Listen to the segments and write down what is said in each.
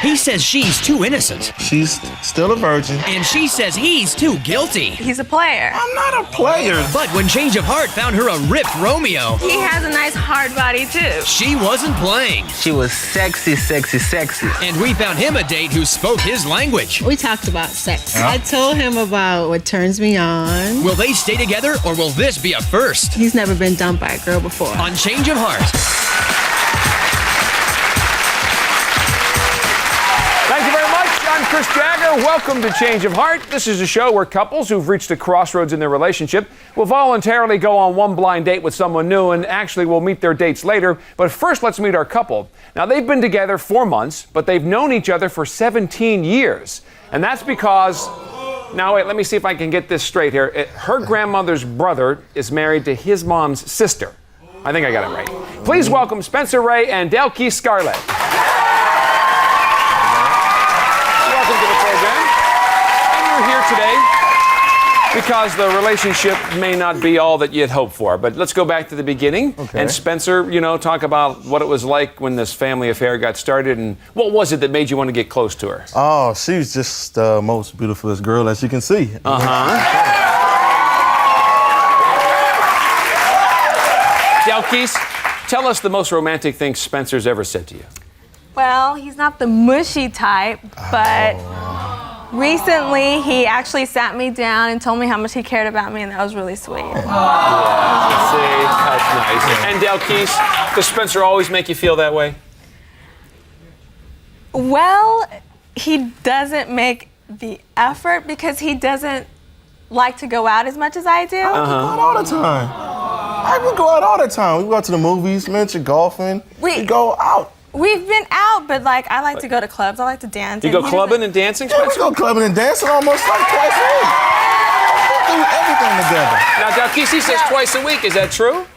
He says she's too innocent. She's still a virgin. And she says he's too guilty. He's a player. I'm not a player. But when Change of Heart found her a ripped Romeo, He has a nice hard body, too. she wasn't playing. She was sexy, sexy, sexy. And we found him a date who spoke his language. We talked about sex. I told him about what turns me on. Will they stay together or will this be a first? He's never been dumped by a girl before. On Change of Heart. Thank you very much. I'm Chris Jagger. Welcome to Change of Heart. This is a show where couples who've reached a crossroads in their relationship will voluntarily go on one blind date with someone new, and actually we'll meet their dates later. But first, let's meet our couple. Now, they've been together 4 months, but they've known each other for 17 years. And that's because... Now, wait, let me see if I can get this straight here. Her grandmother's brother is married to his mom's sister. I think I got it right. Please welcome Spencer Ray and Delquise Scarlett. Welcome to the program. And you're here today because the relationship may not be all that you'd hoped for. But let's go back to the beginning. Okay. And Spencer, talk about what it was like when this family affair got started, and what was it that made you want to get close to her? Oh, she's just the most beautifulest girl as you can see. Delquise, tell us the most romantic thing Spencer's ever said to you. Well, he's not the mushy type, but recently he actually sat me down and told me how much he cared about me, and that was really sweet. See, that's nice. And Delquise, does Spencer always make you feel that way? Well, he doesn't make the effort because he doesn't like to go out as much as I do. I go out all the time. I would go out all the time. We go out to the movies, mention golfing. We go out. We've been out, but I like to go to clubs. I like to dance. You go clubbing and dancing, Spencer? Yeah, we go clubbing and dancing almost like twice a week. We do everything together. Now, Delquise says twice a week. Is that true?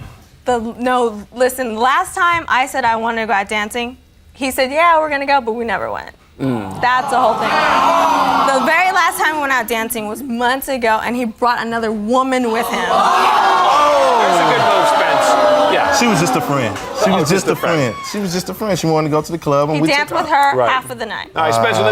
No, listen, last time I said I wanted to go out dancing, he said, yeah, we're going to go, but we never went. That's the whole thing. The very last time we went out dancing was months ago, and he brought another woman with him. There's a good move, Spence. Yeah. She was just a friend. She was just a friend. She was just a friend. She wanted to go to the club. And he danced with her half of the night. All right, Spencer,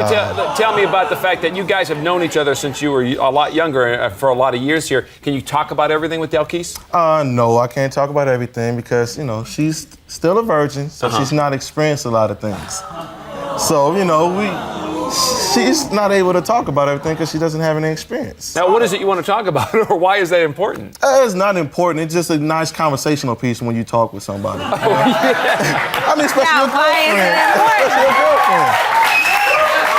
tell me about the fact that you guys have known each other since you were a lot younger, for a lot of years here. Can you talk about everything with Delquise? No, I can't talk about everything because, she's still a virgin, so she's not experienced a lot of things. So, she's not able to talk about everything because she doesn't have any experience. Now, what is it you want to talk about, or why is that important? It's not important. It's just a nice conversational piece when you talk with somebody. Oh, yeah. I mean, especially your girlfriend. Especially your girlfriend.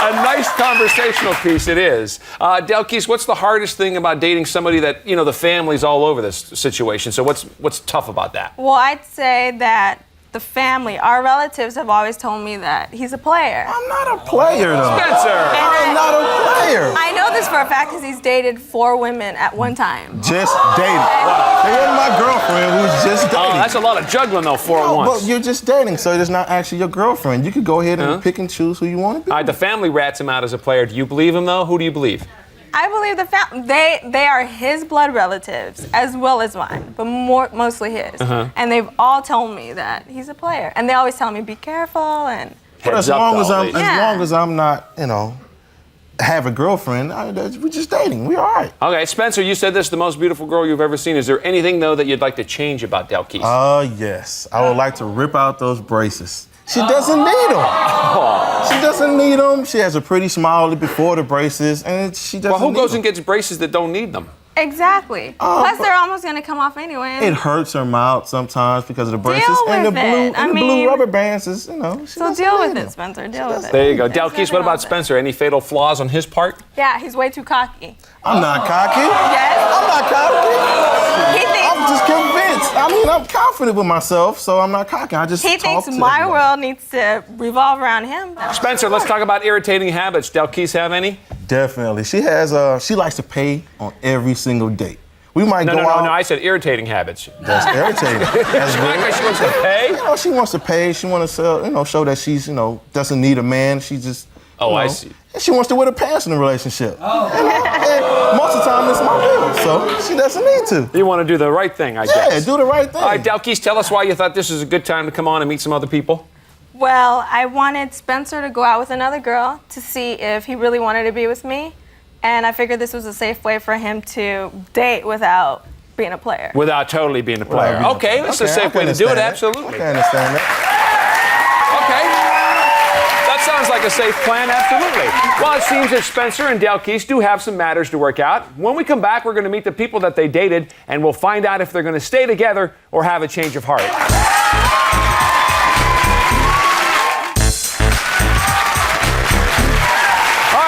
A nice conversational piece it is. Delquise, what's the hardest thing about dating somebody that, the family's all over this situation? So what's tough about that? Well, I'd say that the family, our relatives have always told me that he's a player. I'm not a player, though. Spencer! I'm not a player. I know this for a fact because he's dated 4 women at one time. Just dating. Wow. They wasn't my girlfriend. We was just dating. Oh, that's a lot of juggling, though, 4 at once. But you're just dating, so it's not actually your girlfriend. You could go ahead and pick and choose who you want to be. All right, the family rats him out as a player. Do you believe him, though? Who do you believe? I believe they are his blood relatives as well as mine, but mostly his. And they've all told me that he's a player, and they always tell me be careful and. But as long as I'm not, have a girlfriend, we're just dating. We're all right. Okay, Spencer, you said this is the most beautiful girl you've ever seen. Is there anything though that you'd like to change about Delquise? Yes, I would like to rip out those braces. She doesn't need them. She doesn't need them. She has a pretty smile before the braces, and she doesn't. Well, who goes and gets braces that don't need them? Exactly. Plus, they're almost going to come off anyway. It hurts her mouth sometimes because of the braces. Deal and with the blue rubber bands is, So deal with it, Spencer. Deal with it. There you go. Delquise, what about Spencer? Any fatal flaws on his part? Yeah, he's way too cocky. I'm not cocky. Yes? I'm not cocky. He thinks I'm just convinced. I'm confident with myself, so I'm not cocky. He thinks my world needs to revolve around him. Spencer, let's talk about irritating habits. Delquise have any? Definitely. She has. She likes to pay on every single date. We might go out. No, I said irritating habits. That's irritating. That's good. She wants to pay? She wants to pay. She wants to show that she's, doesn't need a man. She just. I see. She wants to wear the pants in the relationship. And most of the time, it's my bill, so she doesn't need to. You want to do the right thing, I guess. Yeah, do the right thing. All right, Delquise, tell us why you thought this was a good time to come on and meet some other people. Well, I wanted Spencer to go out with another girl to see if he really wanted to be with me. And I figured this was a safe way for him to date without being a player. Without totally being a player. Okay, that's a safe way to do it, absolutely. I can understand that. Okay. That sounds like a safe plan, absolutely. Well, it seems that Spencer and Delquise do have some matters to work out. When we come back, we're going to meet the people that they dated, and we'll find out if they're going to stay together or have a change of heart.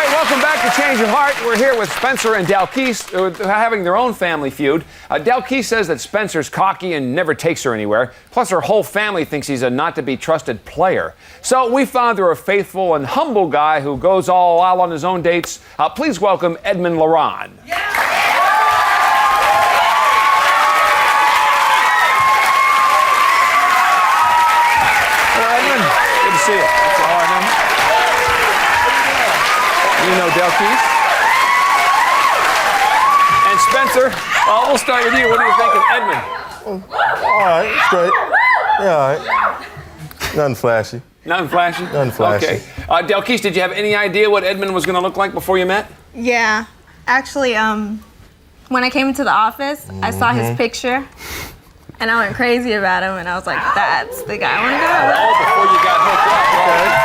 Welcome back to Change of Heart. We're here with Spencer and Delquise, having their own family feud. Delquise says that Spencer's cocky and never takes her anywhere. Plus, her whole family thinks he's a not-to-be-trusted player. So we found her a faithful and humble guy who goes all out on his own dates. Please welcome Edmond Laron. Yeah. Hello, Edmond. Good to see you. How are you? You know Delquise. And Spencer, well, we'll start with you. What do you think of Edmond? All right, straight. Yeah, all right. Nothing flashy. Nothing flashy? Nothing flashy. Okay. Delquise, did you have any idea what Edmond was going to look like before you met? Yeah. Actually, when I came into the office, I saw his picture, and I went crazy about him, and I was like, that's the guy I want to go with. Oh, before you got hooked up. Okay.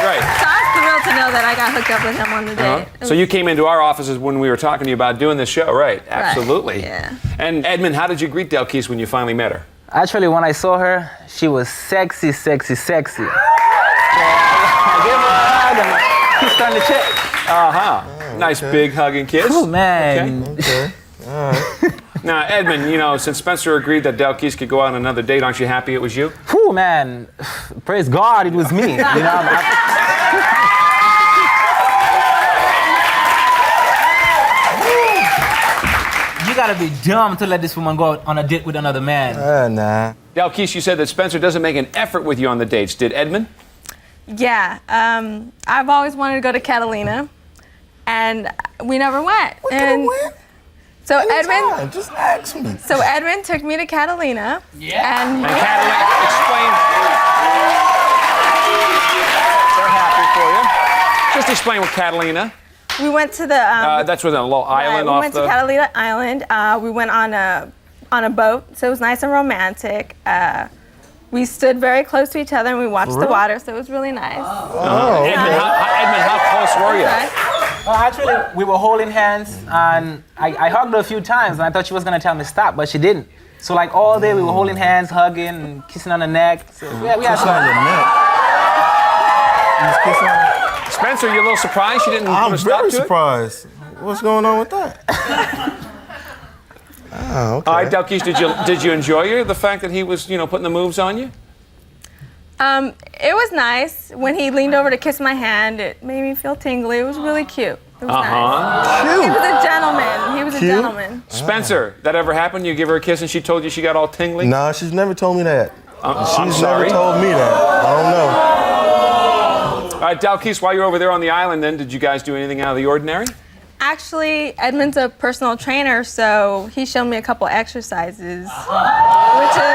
Right. So I was thrilled to know that I got hooked up with him on the date. So you came into our offices when we were talking to you about doing this show, right? Absolutely. Yeah. And Edmond, how did you greet Delquise when you finally met her? Actually, when I saw her, she was sexy, sexy, sexy. So I gave her a hug and kissed her on the cheek. Nice big hug and kiss. Oh, man. Okay. All right. Now, Edmond, you know, since Spencer agreed that Delquise could go out on another date, aren't you happy it was you? Whew, man. Praise God, it was me. You know, you gotta be dumb to let this woman go out on a date with another man. Nah. Delquise, you said that Spencer doesn't make an effort with you on the dates. Did Edmond? Yeah. I've always wanted to go to Catalina, and we never went. We could have went. So Edmond, just ask me. So Edmond took me to Catalina. Yeah. And Catalina, explain. They're happy for you. Just explain what Catalina. We went to the. That's with a little island we off went the. to Catalina Island. We went on a boat, so it was nice and romantic. We stood very close to each other and we watched the water, so it was really nice. Oh, okay. Edmond, how close were you? Okay. Well, actually, we were holding hands, and I hugged her a few times, and I thought she was gonna tell me stop, but she didn't. So like all day, we were holding hands, hugging, and kissing on the neck. So yeah, we had Kissing on the neck. Just kissing on the neck. Spencer, you a little surprised she didn't I'm put a stop very to it? surprised. What's going on with that? Oh, okay. All right, Delquise, did you enjoy the fact that he was, putting the moves on you? It was nice. When he leaned over to kiss my hand, it made me feel tingly. It was really cute. It was nice. Cute. He was a gentleman. He was a Cute? gentleman. Spencer, that ever happened? You give her a kiss and she told you she got all tingly? Nah, she's never told me that. I'm She's sorry. never told me that. I don't know. All right, Delquise, while you're over there on the island then, did you guys do anything out of the ordinary? Actually, Edmond's a personal trainer, so he showed me a couple exercises, which is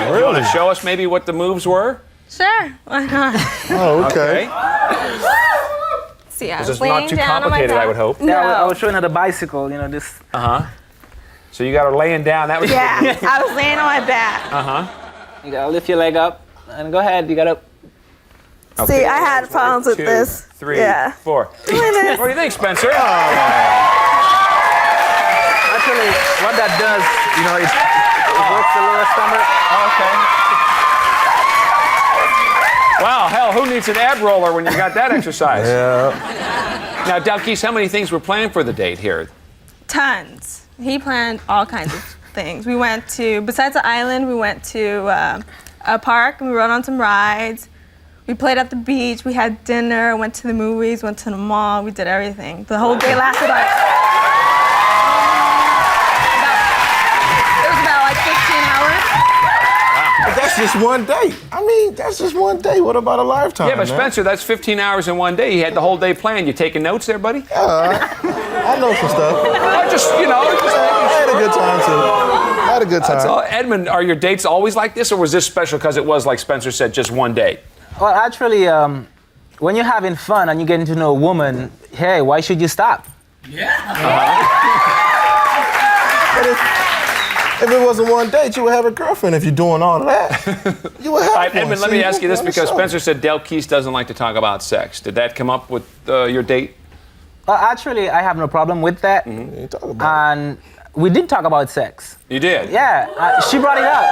You want to show us maybe what the moves were? sure. Why not? Oh, okay. See, I This was is not laying too down on my complicated, back. I would hope. No. I was showing her the bicycle, this. So you got her laying down. That was Yeah, I was laying on my back. You gotta lift your leg up, and go ahead, you gotta. See, I had problems with 2, this. 3, Yeah. 4. What do you think, Spencer? Actually, what that does, it works the lower stomach. Okay. Wow, hell, who needs an ab roller when you got that exercise? Yeah. Now, Delquise, how many things were planned for the date here? Tons. He planned all kinds of things. We went to, besides the island, we went to a park and we rode on some rides. We played at the beach, we had dinner, went to the movies, went to the mall, we did everything. The whole day lasted it was about like 15 hours. But that's just one date. I mean, that's just one day. What about a lifetime? Yeah, but man? Spencer, that's 15 hours in one day. You had the whole day planned. You taking notes there, buddy? I know some stuff. I just, I had a good time too. I had a good time. That's all. Edmond, are your dates always like this, or was this special because it was, like Spencer said, just one day? Well, actually, when you're having fun and you're getting to know a woman, hey, why should you stop? If it wasn't one date, you would have a girlfriend. If you're doing all of that, you would have All right, one. Edmond, let See, me ask you this, on the because show. Spencer said Delquise doesn't like to talk about sex. Did that come up with your date? Actually, I have no problem with that. You talk about And we did talk about sex. You did? Yeah, she brought it up.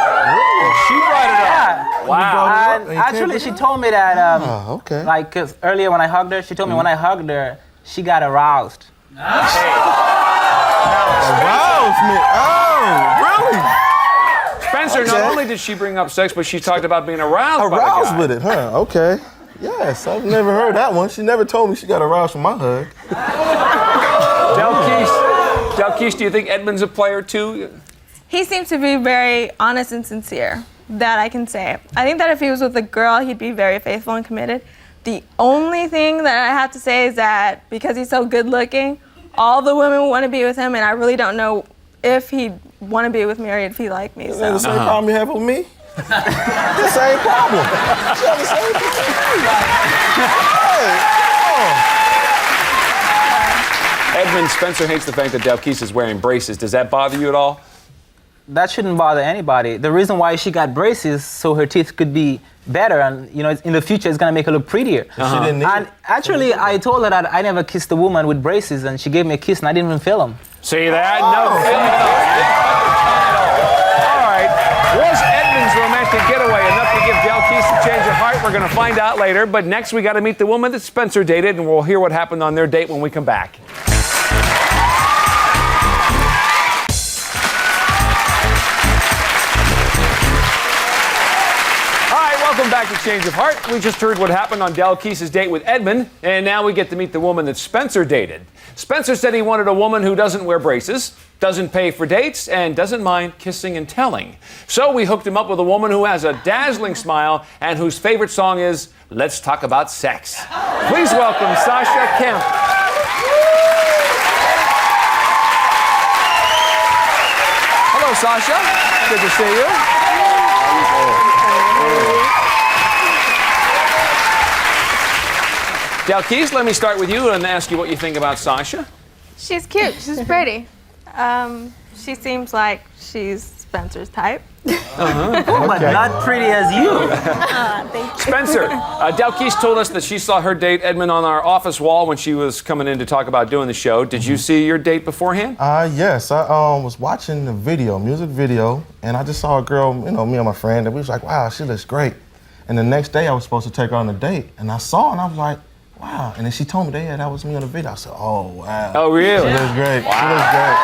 She brought it up. Yeah. Wow. And You can't actually, bring she it up? told me that, okay. like, 'cause earlier when I hugged her, she told me when I hugged her, she got aroused. Aroused me. Oh, really? Spencer, not only did she bring up sex, but she talked about being aroused by the Aroused guy. with it, huh? Okay. Yes, I've never heard that one. She never told me she got aroused from my hug. Delquise, do you think Edmond's a player too? He seems to be very honest and sincere. That I can say. I think that if he was with a girl, he'd be very faithful and committed. The only thing that I have to say is that because he's so good looking, all the women want to be with him, and I really don't know if he'd want to be with me or if he liked me. Is So. that the same problem you have with me? The same problem. You have the same problem. Hey, Edmond, Spencer hates the fact that Delquise is wearing braces. Does that bother you at all? That shouldn't bother anybody. The reason why she got braces so her teeth could be better, and in the future it's gonna make her look prettier. She didn't need And it. actually, I told her that I never kissed a woman with braces, and she gave me a kiss, and I didn't even feel them. See that? No feeling at all. All right. Was Edmond's romantic getaway enough to give Delquise a change of heart? We're going to find out later. But next, we got to meet the woman that Spencer dated, and we'll hear what happened on their date when we come back. Welcome back to Change of Heart. We just heard what happened on Delquise's date with Edmond, and now we get to meet the woman that Spencer dated. Spencer said he wanted a woman who doesn't wear braces, doesn't pay for dates, and doesn't mind kissing and telling. So we hooked him up with a woman who has a dazzling smile and whose favorite song is Let's Talk About Sex. Please welcome Sasha Kemp. Hello, Sasha. Good to see you. Delquise, let me start with you and ask you what you think about Sasha. She's cute. She's pretty. She seems like she's Spencer's type. But not pretty as you. Thank you. Spencer, Delquise told us that she saw her date Edmond on our office wall when she was coming in to talk about doing the show. Did you see your date beforehand? Yes, I was watching the video, music video, and I just saw a girl, me and my friend, and we was like, wow, she looks great. And the next day I was supposed to take her on a date, and I saw her and I was like, wow. And then she told me that that was me on the video. I said, oh, wow. Oh, really? She looks great. Wow. She looks great.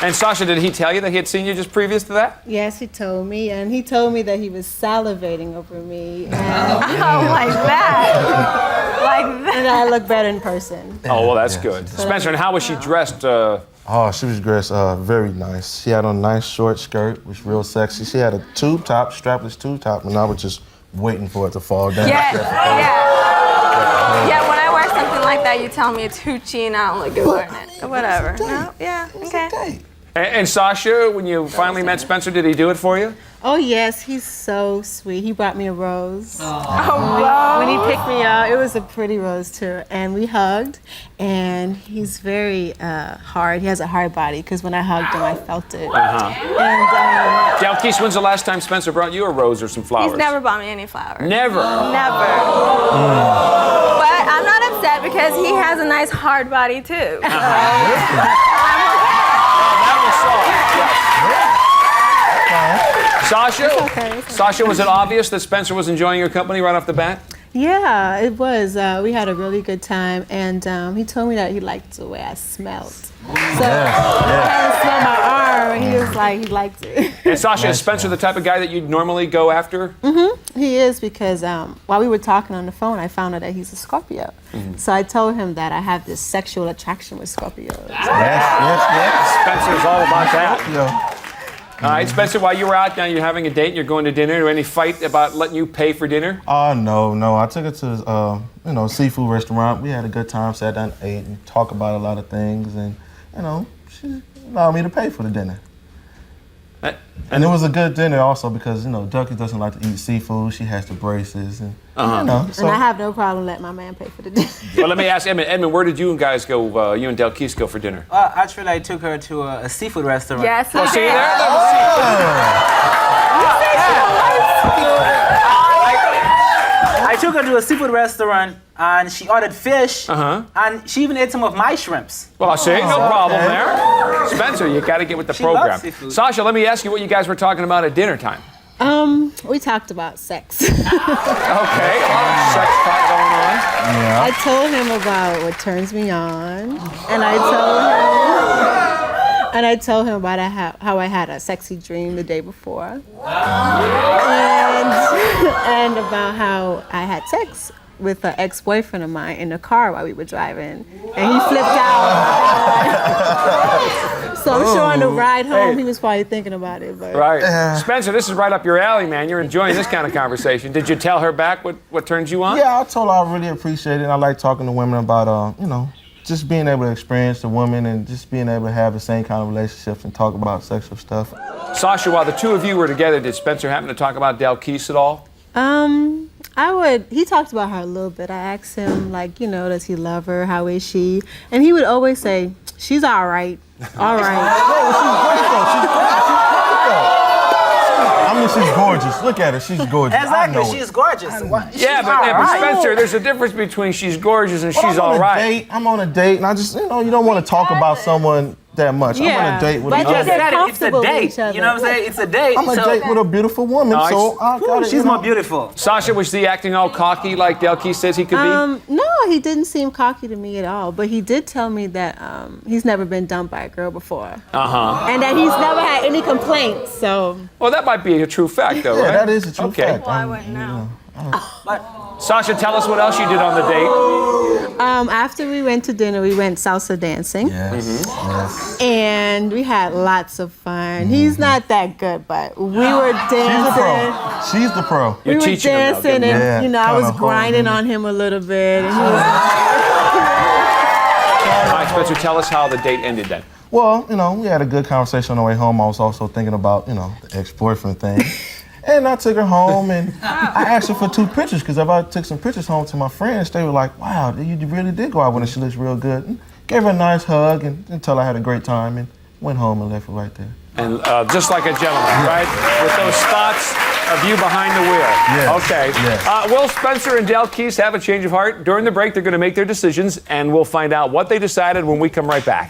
And Sasha, did he tell you that he had seen you just previous to that? Yes, he told me, and he told me that he was salivating over me, and, Oh, like that. Like that. and I look better in person. Oh, well, that's Yes. good. Spencer, and how was she dressed? Oh, she was dressed very nice. She had on a nice short skirt, which was real sexy. She had a tube top, strapless tube top, and I was just waiting for it to fall down. Yeah. When I wear something like that, you tell me it's hoochie and I don't look good wearing it. Whatever. No? Yeah. Okay. Hey. And Sasha, when you finally met Spencer, did he do it for you? Oh yes, he's so sweet. He brought me a rose. Oh, When he picked me up, it was a pretty rose too, and we hugged. And he's very hard. He has a hard body because when I hugged him, I felt it. And Delquise, when's the last time Spencer brought you a rose or some flowers? He's never bought me any flowers. Never? Never. But I'm not upset because he has a nice hard body too. So Sasha, was it obvious that Spencer was enjoying your company right off the bat? yeah, it was. We had a really good time, and he told me that he liked the way I smelled. So I had to smell my arm, and he was like, he liked it. And Sasha, is Spencer the type of guy that you'd normally go after? He is because while we were talking on the phone, I found out that he's a Scorpio. So I told him that I have this sexual attraction with Scorpios. Yes. Spencer's all about that. Yeah. All right, Spencer, while you were out, now you're having a date and you're going to dinner. Any fight about letting you pay for dinner? No. I took her to, a seafood restaurant. We had a good time, sat down, ate, and talked about a lot of things. And, she allowed me to pay for the dinner. And it was a good dinner also because, Ducky doesn't like to eat seafood. She has the braces. And, so. And I have no problem letting my man pay for the dinner. Well, let me ask Edmond. Edmond, where did you guys go, you and Delquise go for dinner? Actually, I took her to a seafood restaurant. Yes, Oh, see there? I took her to a seafood restaurant and she ordered fish and she even ate some of my shrimps. Well, I see, no problem there. Spencer, you got to get with the program. Loves seafood. Sasha, let me ask you what you guys were talking about at dinner time. We talked about sex. Okay, a lot of sex talk going on. Yeah. I told him about what turns me on, and I told him about how I had a sexy dream the day before, and about how I had sex with an ex-boyfriend of mine in the car while we were driving, and he flipped out. So I'm sure on the ride home he was probably thinking about it. But. Right. Spencer, this is right up your alley, man. You're enjoying this kind of conversation. Did you tell her back what turns you on? Yeah, I told her I really appreciate it. I like talking to women about, just being able to experience the women and just being able to have the same kind of relationships and talk about sexual stuff. Sasha, while the two of you were together, did Spencer happen to talk about Delquise at all? He talked about her a little bit. I asked him, does he love her? How is she? And he would always say, she's all right. All right. I mean, she's gorgeous. Look at her. She's gorgeous. Exactly, she's gorgeous. Yeah, but Spencer, there's a difference between she's gorgeous and she's all right. I'm on a date, and I just, you don't want to talk about someone that much. Yeah. I'm on a date with But a you woman. get It's a comfortable with date. each other. You know what I'm saying? It's a date. I'm on a date with a beautiful woman, Nice. so I gotta, She's more beautiful. Sasha, was he acting all cocky like Delquise says he could be? No, he didn't seem cocky to me at all. But he did tell me that he's never been dumped by a girl before. And that he's never had any complaints, so. Well, that might be a true fact, though, Yeah, right? that is a true fact. Well, I wouldn't know. Sasha, tell us what else you did on the date. After we went to dinner, we went salsa dancing. Yes. And we had lots of fun. He's not that good, but we were dancing. She's the pro. We You're were teaching him now, dancing, give him- and Yeah, I was kinda grinding holding. on him a little bit. And he was, All right, Spencer, tell us how the date ended then. Well, we had a good conversation on the way home. I was also thinking about, the ex-boyfriend thing. And I took her home, and I asked her for 2 pictures, because if I took some pictures home to my friends, they were like, wow, you really did go out with her. She looks real good. And gave her a nice hug and tell her I had a great time, and went home and left her right there. And just like a gentleman, right? With those thoughts of you behind the wheel. Yes. Okay. Yes. Will Spencer and Delquise have a change of heart? During the break, they're going to make their decisions, and we'll find out what they decided when we come right back.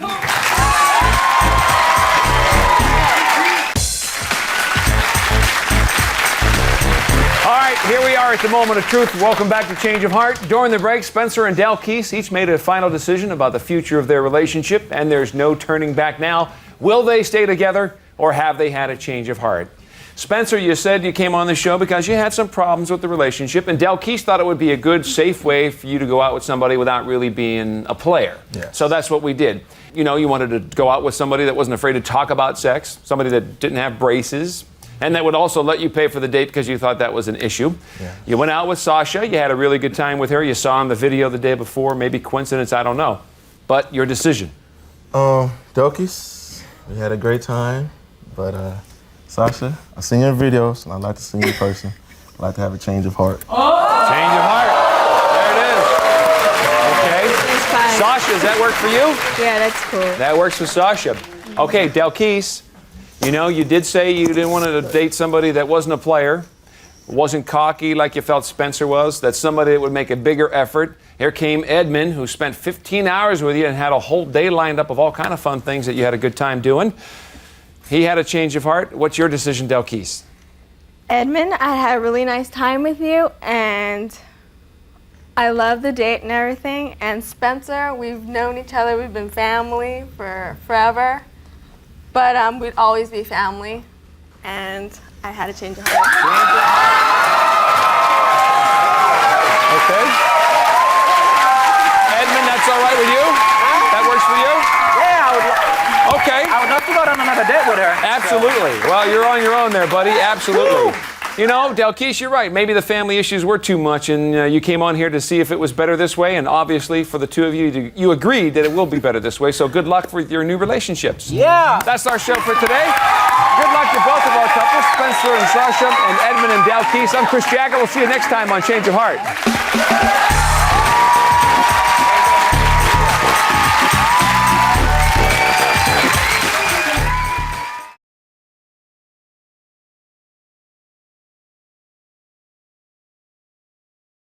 All right, here we are at the moment of truth. Welcome back to Change of Heart. During the break, Spencer and Delquise each made a final decision about the future of their relationship, and there's no turning back now. Will they stay together, or have they had a change of heart? Spencer, you said you came on the show because you had some problems with the relationship, and Delquise thought it would be a good, safe way for you to go out with somebody without really being a player. Yes. So that's what we did. You wanted to go out with somebody that wasn't afraid to talk about sex, somebody that didn't have braces, and that would also let you pay for the date because you thought that was an issue. Yeah. You went out with Sasha. You had a really good time with her. You saw in the video the day before. Maybe coincidence, I don't know. But your decision. Delquise, we had a great time, but Sasha, I've seen your videos, and I'd like to see you in person. I'd like to have a change of heart. Change of heart. There it is. Okay. fine. Sasha, does that work for you? Yeah, that's cool. That works for Sasha. Okay, Delquise, you did say you didn't want to date somebody that wasn't a player, wasn't cocky like you felt Spencer was, that's somebody that would make a bigger effort. Here came Edmond, who spent 15 hours with you and had a whole day lined up of all kind of fun things that you had a good time doing. He had a change of heart. What's your decision, Delquise? Edmond, I had a really nice time with you, and I love the date and everything. And Spencer, we've known each other. We've been family for forever. But we'd always be family. And I had a change of heart. Okay. Edmond, that's all right with you? That works for you? Yeah, Okay. I would love to go on another date with her. her. Absolutely. Well, you're on your own there, buddy. Absolutely. You know, Delquise, you're right. Maybe the family issues were too much, and you came on here to see if it was better this way. And obviously, for the two of you, you agreed that it will be better this way. So good luck with your new relationships. Yeah. That's our show for today. Good luck to both of our couples, Spencer and Sasha, and Edmond and Delquise. I'm Chris Jagger. We'll see you next time on Change of Heart.